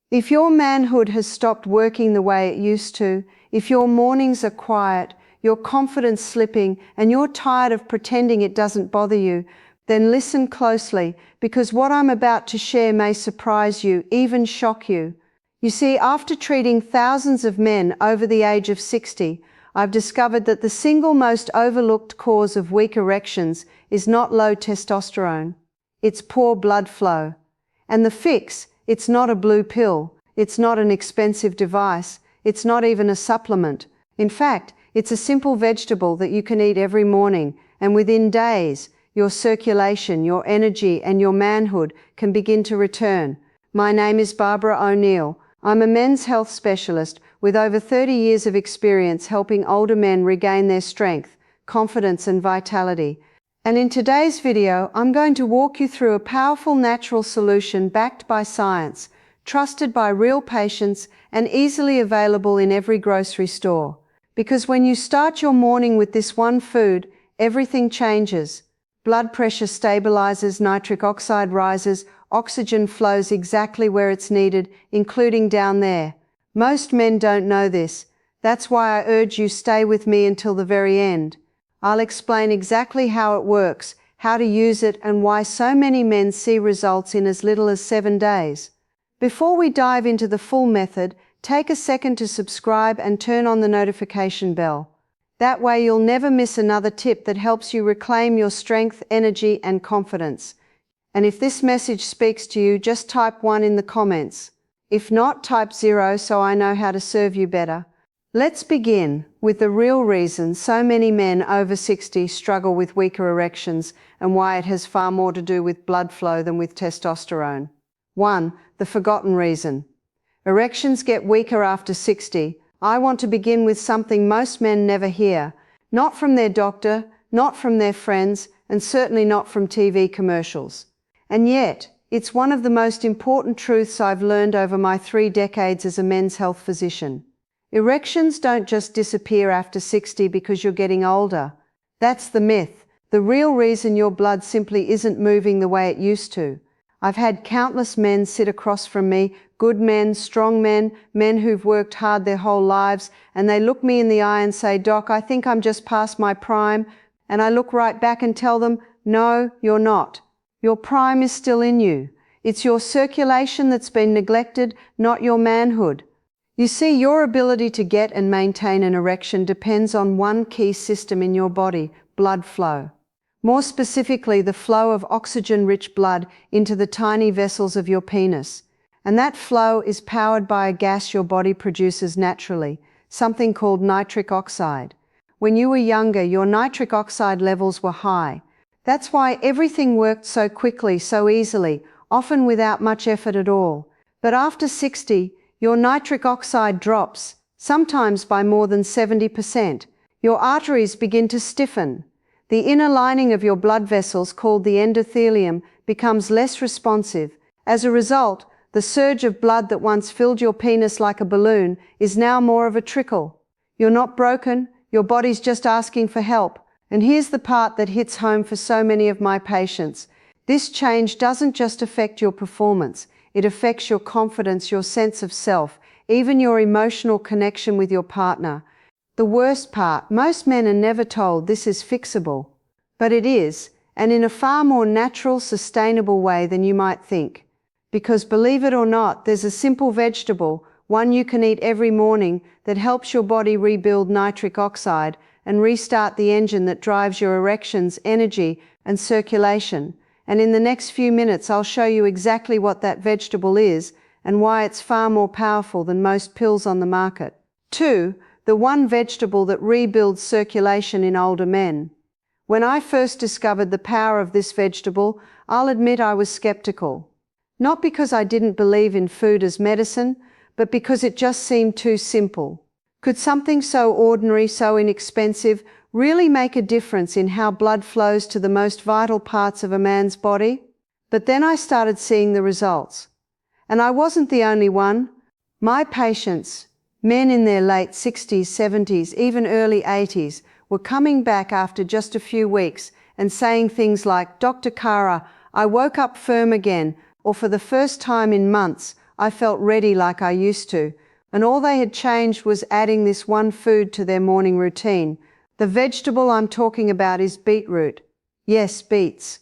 If your manhood has stopped working the way it used to, if your mornings are quiet, your confidence slipping, and you're tired of pretending it doesn't bother you, then listen closely, because what I'm about to share may surprise you, even shock you. You see, after treating thousands of men over the age of 60, I've discovered that the single most overlooked cause of weak erections is not low testosterone. It's poor blood flow. And the fix, it's not a blue pill, it's not an expensive device, it's not even a supplement. In fact, it's a simple vegetable that you can eat every morning, and within days, your circulation, your energy, and your manhood can begin to return. My name is Barbara O'Neill. I'm a men's health specialist with over 30 years of experience helping older men regain their strength, confidence, and vitality. And in today's video, I'm going to walk you through a powerful natural solution backed by science, trusted by real patients, and easily available in every grocery store. Because when you start your morning with this one food, everything changes. Blood pressure stabilizes, nitric oxide rises, oxygen flows exactly where it's needed, including down there. Most men don't know this. That's why I urge you stay with me until the very end. I'll explain exactly how it works, how to use it, and why so many men see results in as little as 7 days. Before we dive into the full method, take a second to subscribe and turn on the notification bell. That way you'll never miss another tip that helps you reclaim your strength, energy, and confidence. And if this message speaks to you, just type 1 in the comments. If not, type 0 so I know how to serve you better. Let's begin with the real reason so many men over 60 struggle with weaker erections and why it has far more to do with blood flow than with testosterone. 1. The forgotten reason. Erections get weaker after 60. I want to begin with something most men never hear. Not from their doctor, not from their friends, and certainly not from TV commercials. And yet, it's one of the most important truths I've learned over my 3 decades as a men's health physician. Erections don't just disappear after 60 because you're getting older. That's the myth. The real reason your blood simply isn't moving the way it used to. I've had countless men sit across from me, good men, strong men, men who've worked hard their whole lives, and they look me in the eye and say, "Doc, I think I'm just past my prime." And I look right back and tell them, "No, you're not. Your prime is still in you. It's your circulation that's been neglected, not your manhood." You see, your ability to get and maintain an erection depends on one key system in your body, blood flow. More specifically, the flow of oxygen-rich blood into the tiny vessels of your penis. And that flow is powered by a gas your body produces naturally, something called nitric oxide. When you were younger, your nitric oxide levels were high. That's why everything worked so quickly, so easily, often without much effort at all. But after 60, your nitric oxide drops, sometimes by more than 70%. Your arteries begin to stiffen. The inner lining of your blood vessels, called the endothelium, becomes less responsive. As a result, the surge of blood that once filled your penis like a balloon is now more of a trickle. You're not broken, your body's just asking for help. And here's the part that hits home for so many of my patients. This change doesn't just affect your performance. It affects your confidence, your sense of self, even your emotional connection with your partner. The worst part, most men are never told this is fixable. But it is, and in a far more natural, sustainable way than you might think. Because believe it or not, there's a simple vegetable, one you can eat every morning, that helps your body rebuild nitric oxide and restart the engine that drives your erections, energy, and circulation. And in the next few minutes, I'll show you exactly what that vegetable is and why it's far more powerful than most pills on the market. 2. The one vegetable that rebuilds circulation in older men. When I first discovered the power of this vegetable, I'll admit I was skeptical. Not because I didn't believe in food as medicine, but because it just seemed too simple. Could something so ordinary, so inexpensive, really make a difference in how blood flows to the most vital parts of a man's body? But then I started seeing the results. And I wasn't the only one. My patients, men in their late 60s, 70s, even early 80s, were coming back after just a few weeks and saying things like, "Dr. Kara, I woke up firm again," or "For the first time in months, I felt ready like I used to, and all they had changed was adding this one food to their morning routine. The vegetable I'm talking about is beetroot. Yes, beets.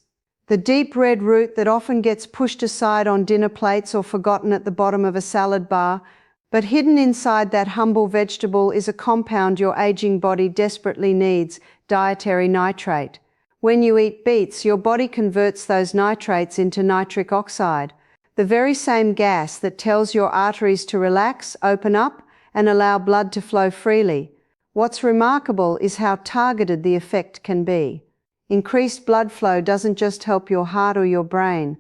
The deep red root that often gets pushed aside on dinner plates or forgotten at the bottom of a salad bar, but hidden inside that humble vegetable is a compound your aging body desperately needs, dietary nitrate. When you eat beets, your body converts those nitrates into nitric oxide, the very same gas that tells your arteries to relax, open up, and allow blood to flow freely. What's remarkable is how targeted the effect can be. Increased blood flow doesn't just help your heart or your brain.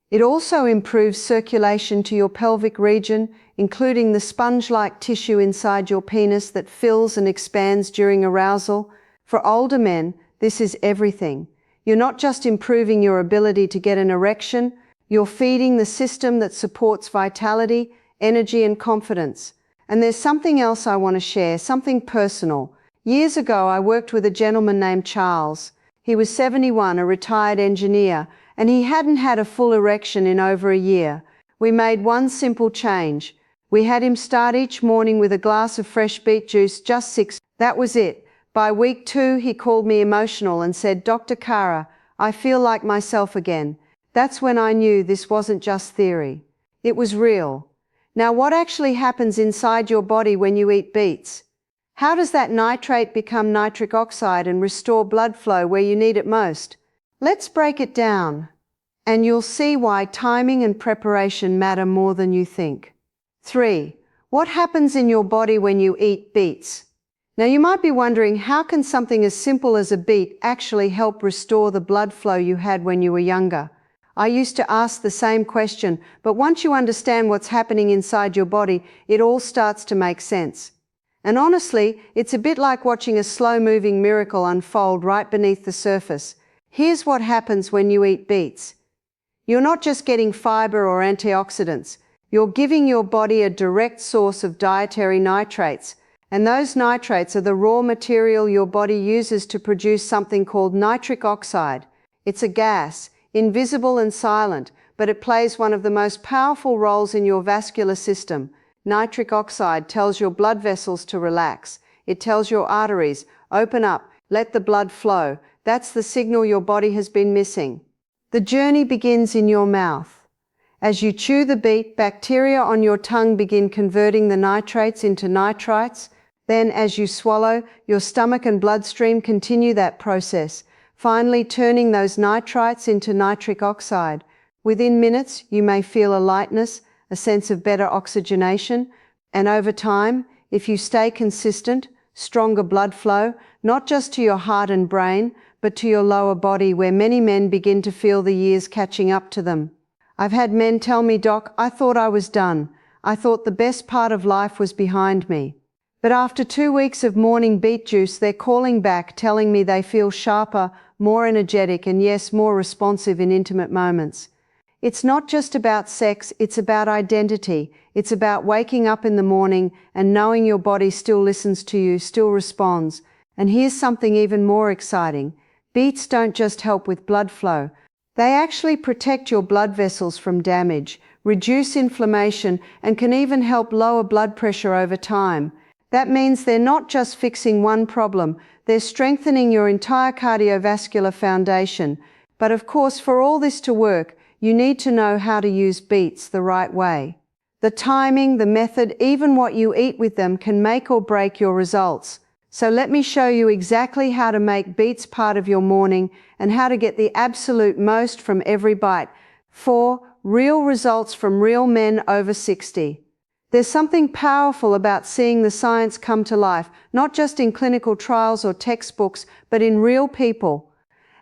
It also improves circulation to your pelvic region, including the sponge-like tissue inside your penis that fills and expands during arousal. For older men, this is everything. You're not just improving your ability to get an erection, you're feeding the system that supports vitality, energy, and confidence. And there's something else I want to share, something personal. Years ago, I worked with a gentleman named Charles. He was 71, a retired engineer, and he hadn't had a full erection in over a year. We made one simple change. We had him start each morning with a glass of fresh beet juice, just 6. That was it. By week 2, he called me emotional and said, "Dr. Kara, I feel like myself again." That's when I knew this wasn't just theory. It was real. Now, what actually happens inside your body when you eat beets? How does that nitrate become nitric oxide and restore blood flow where you need it most? Let's break it down, and you'll see why timing and preparation matter more than you think. 3. What happens in your body when you eat beets? Now, you might be wondering, how can something as simple as a beet actually help restore the blood flow you had when you were younger? I used to ask the same question, but once you understand what's happening inside your body, it all starts to make sense. And honestly, it's a bit like watching a slow-moving miracle unfold right beneath the surface. Here's what happens when you eat beets. You're not just getting fiber or antioxidants. You're giving your body a direct source of dietary nitrates, and those nitrates are the raw material your body uses to produce something called nitric oxide. It's a gas, invisible and silent, but it plays one of the most powerful roles in your vascular system. Nitric oxide tells your blood vessels to relax. It tells your arteries, open up, let the blood flow. That's the signal your body has been missing. The journey begins in your mouth. As you chew the beet, bacteria on your tongue begin converting the nitrates into nitrites. Then, as you swallow, your stomach and bloodstream continue that process, finally turning those nitrites into nitric oxide. Within minutes, you may feel a lightness, a sense of better oxygenation, and over time, if you stay consistent, stronger blood flow, not just to your heart and brain, but to your lower body, where many men begin to feel the years catching up to them. I've had men tell me, "Doc, I thought I was done. I thought the best part of life was behind me." But after 2 weeks of morning beet juice, they're calling back, telling me they feel sharper, more energetic, and yes, more responsive in intimate moments. It's not just about sex, it's about identity. It's about waking up in the morning and knowing your body still listens to you, still responds. And here's something even more exciting. Beets don't just help with blood flow. They actually protect your blood vessels from damage, reduce inflammation, and can even help lower blood pressure over time. That means they're not just fixing one problem, they're strengthening your entire cardiovascular foundation. But of course, for all this to work, you need to know how to use beets the right way. The timing, the method, even what you eat with them can make or break your results. So let me show you exactly how to make beets part of your morning and how to get the absolute most from every bite. 4. Real results from real men over 60. There's something powerful about seeing the science come to life, not just in clinical trials or textbooks, but in real people.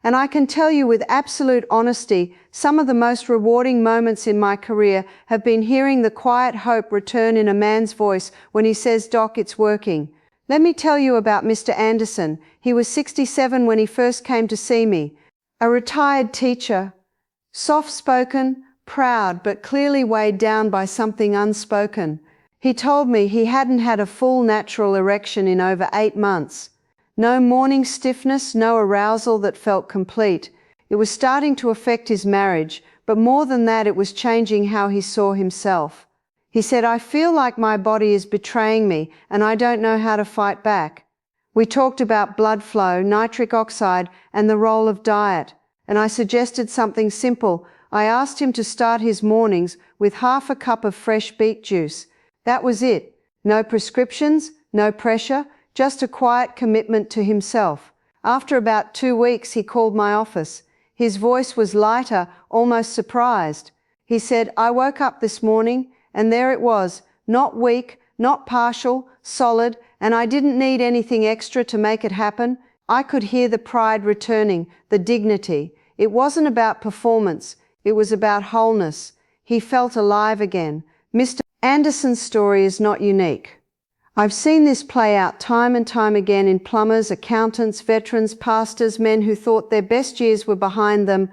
And I can tell you with absolute honesty, some of the most rewarding moments in my career have been hearing the quiet hope return in a man's voice when he says, "Doc, it's working." Let me tell you about Mr. Anderson. He was 67 when he first came to see me. A retired teacher, soft-spoken, proud, but clearly weighed down by something unspoken. He told me he hadn't had a full natural erection in over 8 months. No morning stiffness, no arousal that felt complete. It was starting to affect his marriage, but more than that, it was changing how he saw himself. He said, "I feel like my body is betraying me and I don't know how to fight back." We talked about blood flow, nitric oxide, and the role of diet, and I suggested something simple. I asked him to start his mornings with half a cup of fresh beet juice. That was it. No prescriptions, no pressure, just a quiet commitment to himself. After about 2 weeks, he called my office. His voice was lighter, almost surprised. He said, "I woke up this morning, and there it was, not weak, not partial, solid, and I didn't need anything extra to make it happen." I could hear the pride returning, the dignity. It wasn't about performance, it was about wholeness. He felt alive again. Mr. Anderson's story is not unique. I've seen this play out time and time again in plumbers, accountants, veterans, pastors, men who thought their best years were behind them,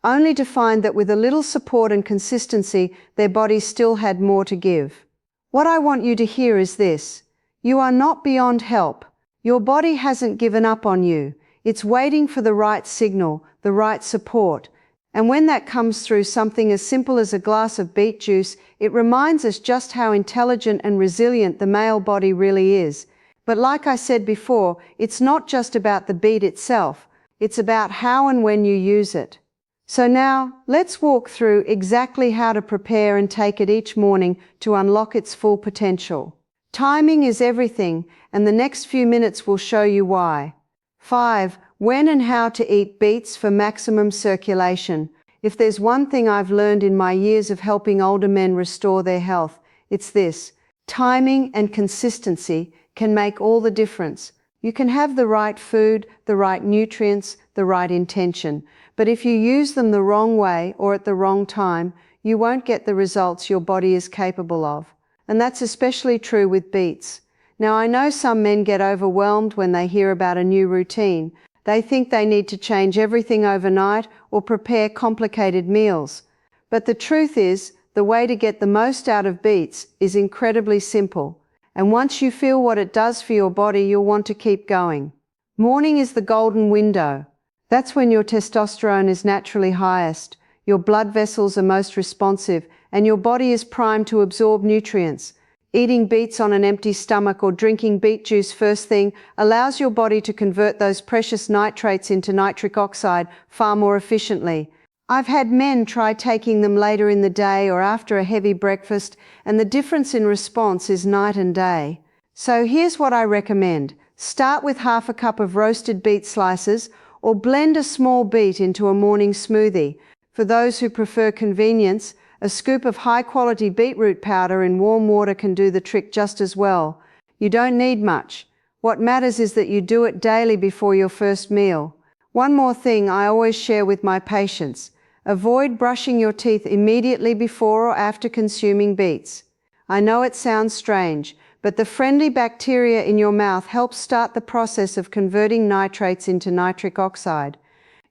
only to find that with a little support and consistency, their bodies still had more to give. What I want you to hear is this: you are not beyond help. Your body hasn't given up on you. It's waiting for the right signal, the right support. And when that comes through something as simple as a glass of beet juice, it reminds us just how intelligent and resilient the male body really is. But like I said before, it's not just about the beet itself. It's about how and when you use it. So now, let's walk through exactly how to prepare and take it each morning to unlock its full potential. Timing is everything, and the next few minutes will show you why. 5. When and how to eat beets for maximum circulation. If there's one thing I've learned in my years of helping older men restore their health, it's this: timing and consistency can make all the difference. You can have the right food, the right nutrients, the right intention, but if you use them the wrong way or at the wrong time, you won't get the results your body is capable of. And that's especially true with beets. Now, I know some men get overwhelmed when they hear about a new routine. They think they need to change everything overnight or prepare complicated meals. But the truth is, the way to get the most out of beets is incredibly simple. And once you feel what it does for your body, you'll want to keep going. Morning is the golden window. That's when your testosterone is naturally highest, your blood vessels are most responsive, and your body is primed to absorb nutrients. Eating beets on an empty stomach or drinking beet juice first thing allows your body to convert those precious nitrates into nitric oxide far more efficiently. I've had men try taking them later in the day or after a heavy breakfast, and the difference in response is night and day. So here's what I recommend. Start with half a cup of roasted beet slices, or blend a small beet into a morning smoothie. For those who prefer convenience, a scoop of high-quality beetroot powder in warm water can do the trick just as well. You don't need much. What matters is that you do it daily before your first meal. One more thing I always share with my patients: avoid brushing your teeth immediately before or after consuming beets. I know it sounds strange, but the friendly bacteria in your mouth helps start the process of converting nitrates into nitric oxide.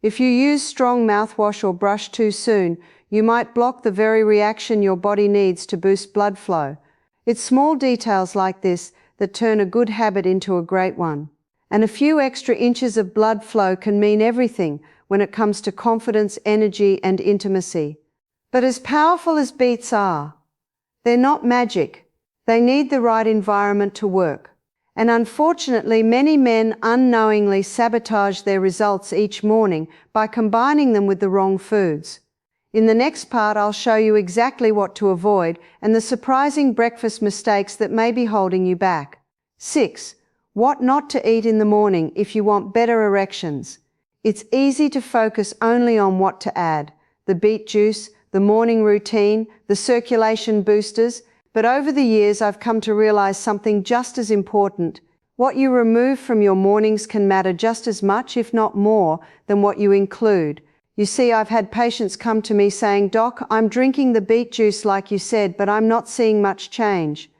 If you use strong mouthwash or brush too soon, you might block the very reaction your body needs to boost blood flow. It's small details like this that turn a good habit into a great one. And a few extra inches of blood flow can mean everything when it comes to confidence, energy, and intimacy. But as powerful as beets are, they're not magic. They need the right environment to work. And unfortunately, many men unknowingly sabotage their results each morning by combining them with the wrong foods. In the next part, I'll show you exactly what to avoid and the surprising breakfast mistakes that may be holding you back. 6. What not to eat in the morning if you want better erections. It's easy to focus only on what to add: the beet juice, the morning routine, the circulation boosters. But over the years, I've come to realize something just as important. What you remove from your mornings can matter just as much, if not more, than what you include. You see, I've had patients come to me saying, "Doc, I'm drinking the beet juice like you said, but I'm not seeing much change."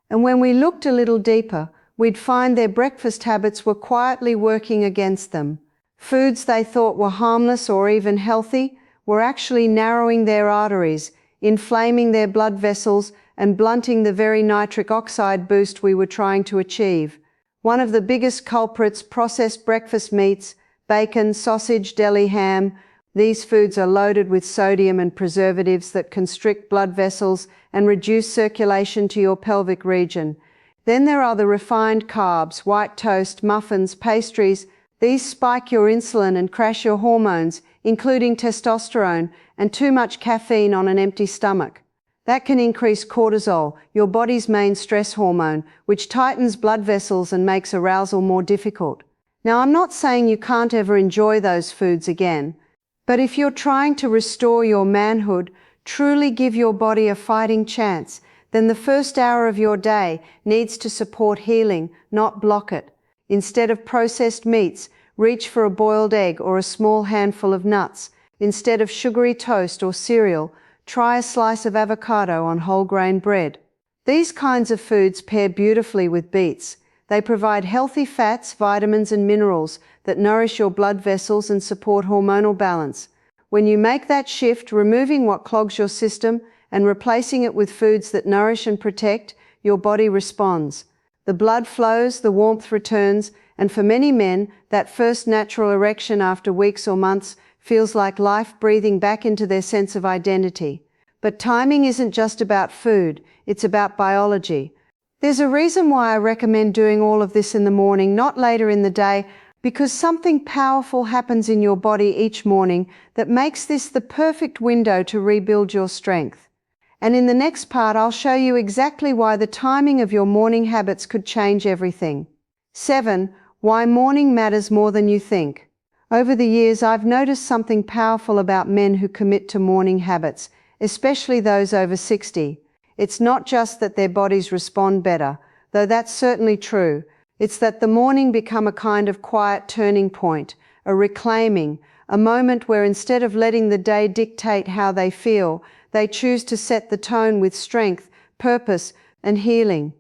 And when we looked a little deeper, we'd find their breakfast habits were quietly working against them. Foods they thought were harmless or even healthy were actually narrowing their arteries, inflaming their blood vessels, and blunting the very nitric oxide boost we were trying to achieve. One of the biggest culprits: processed breakfast meats, bacon, sausage, deli ham. These foods are loaded with sodium and preservatives that constrict blood vessels and reduce circulation to your pelvic region. Then there are the refined carbs, white toast, muffins, pastries. These spike your insulin and crash your hormones, including testosterone, and too much caffeine on an empty stomach. That can increase cortisol, your body's main stress hormone, which tightens blood vessels and makes arousal more difficult. Now, I'm not saying you can't ever enjoy those foods again, but if you're trying to restore your manhood, truly give your body a fighting chance, then the first hour of your day needs to support healing, not block it. Instead of processed meats, reach for a boiled egg or a small handful of nuts. Instead of sugary toast or cereal, try a slice of avocado on whole grain bread. These kinds of foods pair beautifully with beets. They provide healthy fats, vitamins, and minerals that nourish your blood vessels and support hormonal balance. When you make that shift, removing what clogs your system and replacing it with foods that nourish and protect, your body responds. The blood flows, the warmth returns, and for many men, that first natural erection after weeks or months feels like life breathing back into their sense of identity. But timing isn't just about food, it's about biology. There's a reason why I recommend doing all of this in the morning, not later in the day, because something powerful happens in your body each morning that makes this the perfect window to rebuild your strength. And in the next part, I'll show you exactly why the timing of your morning habits could change everything. 7. Why morning matters more than you think. Over the years, I've noticed something powerful about men who commit to morning habits, especially those over 60. It's not just that their bodies respond better, though that's certainly true. It's that the morning become a kind of quiet turning point, a reclaiming, a moment where instead of letting the day dictate how they feel, they choose to set the tone with strength, purpose, and healing.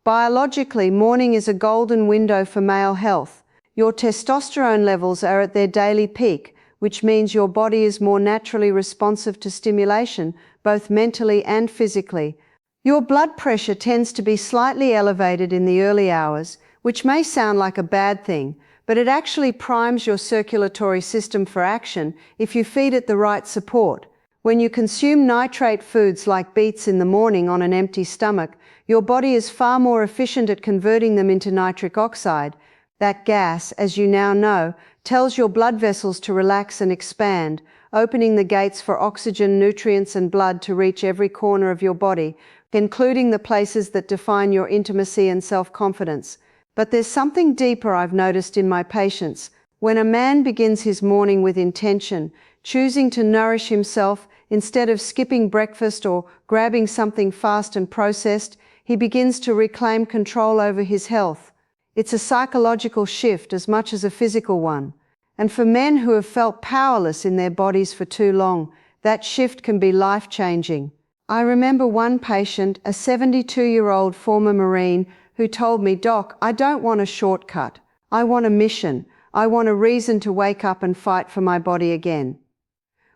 Biologically, morning is a golden window for male health. Your testosterone levels are at their daily peak, which means your body is more naturally responsive to stimulation, both mentally and physically. Your blood pressure tends to be slightly elevated in the early hours, which may sound like a bad thing, but it actually primes your circulatory system for action if you feed it the right support. When you consume nitrate foods like beets in the morning on an empty stomach, your body is far more efficient at converting them into nitric oxide. That gas, as you now know, tells your blood vessels to relax and expand, opening the gates for oxygen, nutrients, and blood to reach every corner of your body, including the places that define your intimacy and self-confidence. But there's something deeper I've noticed in my patients. When a man begins his morning with intention, choosing to nourish himself instead of skipping breakfast or grabbing something fast and processed, he begins to reclaim control over his health. It's a psychological shift as much as a physical one. And for men who have felt powerless in their bodies for too long, that shift can be life-changing. I remember one patient, a 72-year-old former Marine, who told me, "Doc, I don't want a shortcut. I want a mission. I want a reason to wake up and fight for my body again."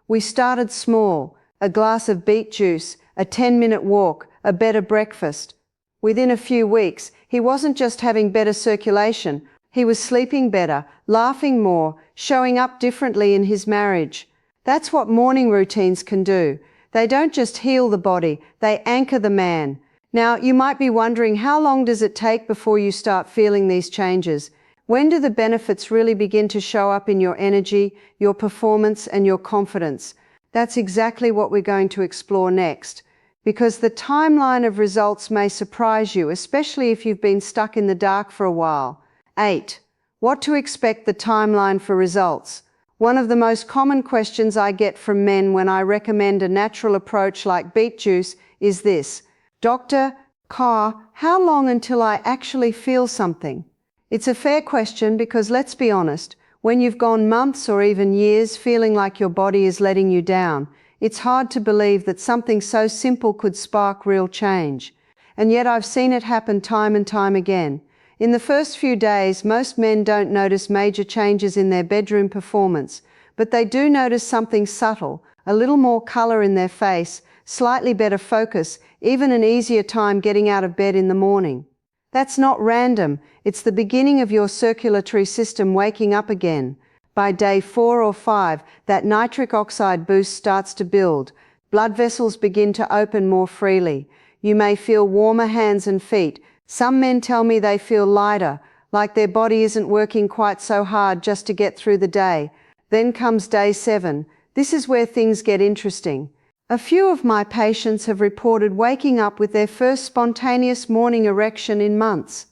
We started small, a glass of beet juice, a 10-minute walk, a better breakfast. Within a few weeks, he wasn't just having better circulation, he was sleeping better, laughing more, showing up differently in his marriage. That's what morning routines can do. They don't just heal the body, they anchor the man. Now, you might be wondering, how long does it take before you start feeling these changes? When do the benefits really begin to show up in your energy, your performance, and your confidence? That's exactly what we're going to explore next. Because the timeline of results may surprise you, especially if you've been stuck in the dark for a while. 8. What to expect the timeline for results. One of the most common questions I get from men when I recommend a natural approach like beet juice is this: "Doctor, how long until I actually feel something?" It's a fair question because, let's be honest, when you've gone months or even years feeling like your body is letting you down, it's hard to believe that something so simple could spark real change. And yet I've seen it happen time and time again. In the first few days, most men don't notice major changes in their bedroom performance, but they do notice something subtle, a little more color in their face, slightly better focus, even an easier time getting out of bed in the morning. That's not random, it's the beginning of your circulatory system waking up again. By day 4 or 5, that nitric oxide boost starts to build. Blood vessels begin to open more freely. You may feel warmer hands and feet. Some men tell me they feel lighter, like their body isn't working quite so hard just to get through the day. Then comes day 7. This is where things get interesting. A few of my patients have reported waking up with their first spontaneous morning erection in months.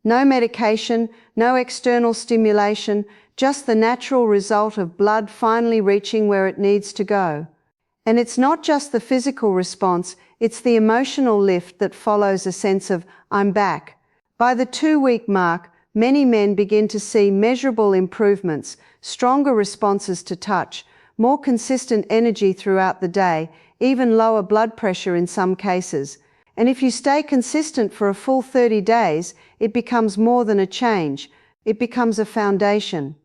No medication, no external stimulation, just the natural result of blood finally reaching where it needs to go. And it's not just the physical response, it's the emotional lift that follows a sense of, I'm back. By the 2-week mark, many men begin to see measurable improvements, stronger responses to touch, more consistent energy throughout the day, even lower blood pressure in some cases. And if you stay consistent for a full 30 days, it becomes more than a change. It becomes a foundation.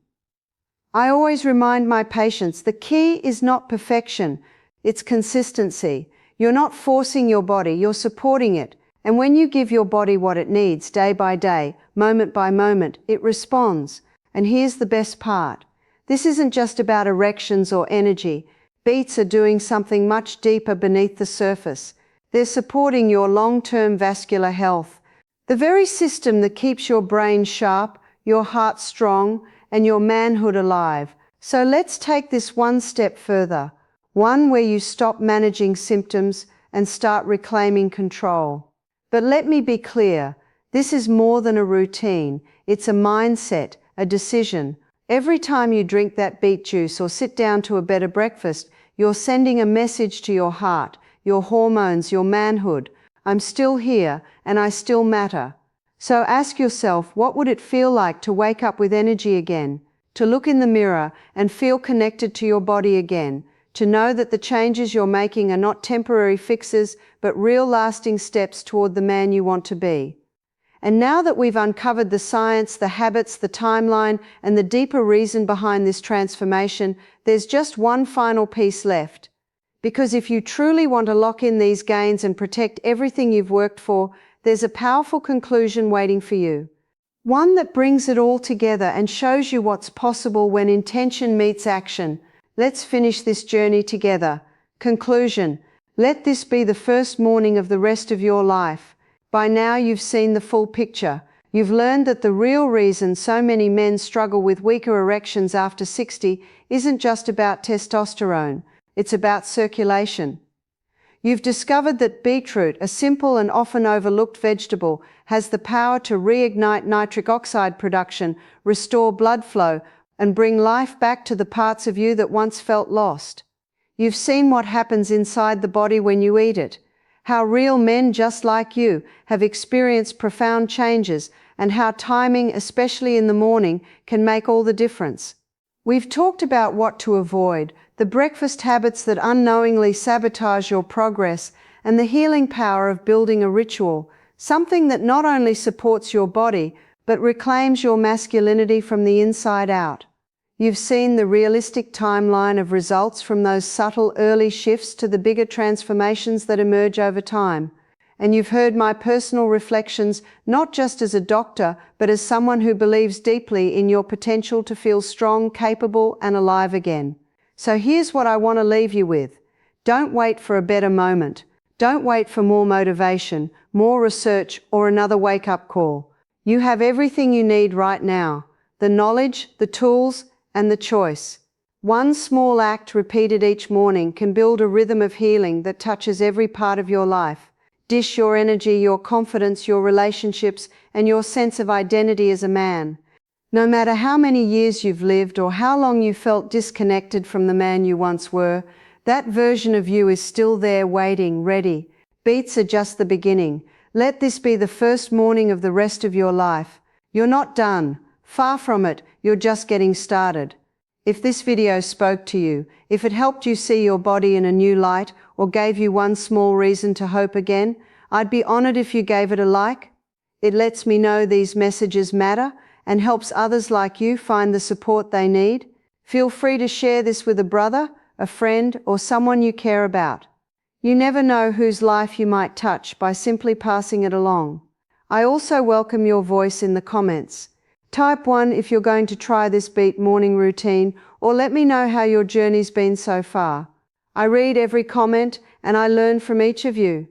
I always remind my patients the key is not perfection, it's consistency. You're not forcing your body, you're supporting it. And when you give your body what it needs day by day, moment by moment, it responds. And here's the best part. This isn't just about erections or energy. Beats are doing something much deeper beneath the surface. They're supporting your long-term vascular health. The very system that keeps your brain sharp, your heart strong, and your manhood alive. So let's take this one step further. One where you stop managing symptoms and start reclaiming control. But let me be clear, this is more than a routine. It's a mindset, a decision. Every time you drink that beet juice or sit down to a better breakfast, you're sending a message to your heart, your hormones, your manhood. I'm still here and I still matter. So ask yourself, what would it feel like to wake up with energy again, to look in the mirror and feel connected to your body again, to know that the changes you're making are not temporary fixes, but real lasting steps toward the man you want to be. And now that we've uncovered the science, the habits, the timeline, and the deeper reason behind this transformation, there's just one final piece left. Because if you truly want to lock in these gains and protect everything you've worked for, there's a powerful conclusion waiting for you. One that brings it all together and shows you what's possible when intention meets action. Let's finish this journey together. Conclusion. Let this be the first morning of the rest of your life. By now you've seen the full picture. You've learned that the real reason so many men struggle with weaker erections after 60 isn't just about testosterone. It's about circulation. You've discovered that beetroot, a simple and often overlooked vegetable, has the power to reignite nitric oxide production, restore blood flow, and bring life back to the parts of you that once felt lost. You've seen what happens inside the body when you eat it, how real men just like you have experienced profound changes, and how timing, especially in the morning, can make all the difference. We've talked about what to avoid, the breakfast habits that unknowingly sabotage your progress, and the healing power of building a ritual, something that not only supports your body, but reclaims your masculinity from the inside out. You've seen the realistic timeline of results from those subtle early shifts to the bigger transformations that emerge over time. And you've heard my personal reflections, not just as a doctor, but as someone who believes deeply in your potential to feel strong, capable, and alive again. So here's what I want to leave you with. Don't wait for a better moment. Don't wait for more motivation, more research, or another wake-up call. You have everything you need right now. The knowledge, the tools, and the choice. One small act repeated each morning can build a rhythm of healing that touches every part of your life. Dish your energy, your confidence, your relationships, and your sense of identity as a man. No matter how many years you've lived or how long you felt disconnected from the man you once were, that version of you is still there waiting, ready. Beats are just the beginning. Let this be the first morning of the rest of your life. You're not done. Far from it, you're just getting started. If this video spoke to you, if it helped you see your body in a new light, or gave you one small reason to hope again, I'd be honored if you gave it a like. It lets me know these messages matter and helps others like you find the support they need. Feel free to share this with a brother, a friend, or someone you care about. You never know whose life you might touch by simply passing it along. I also welcome your voice in the comments. Type 1 if you're going to try this beat morning routine, or let me know how your journey's been so far. I read every comment and I learn from each of you.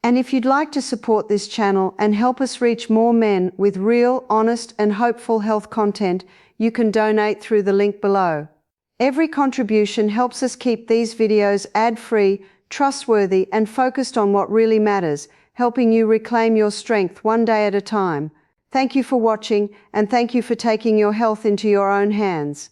And if you'd like to support this channel and help us reach more men with real, honest and hopeful health content, you can donate through the link below. Every contribution helps us keep these videos ad-free, trustworthy and focused on what really matters, helping you reclaim your strength one day at a time. Thank you for watching, and thank you for taking your health into your own hands.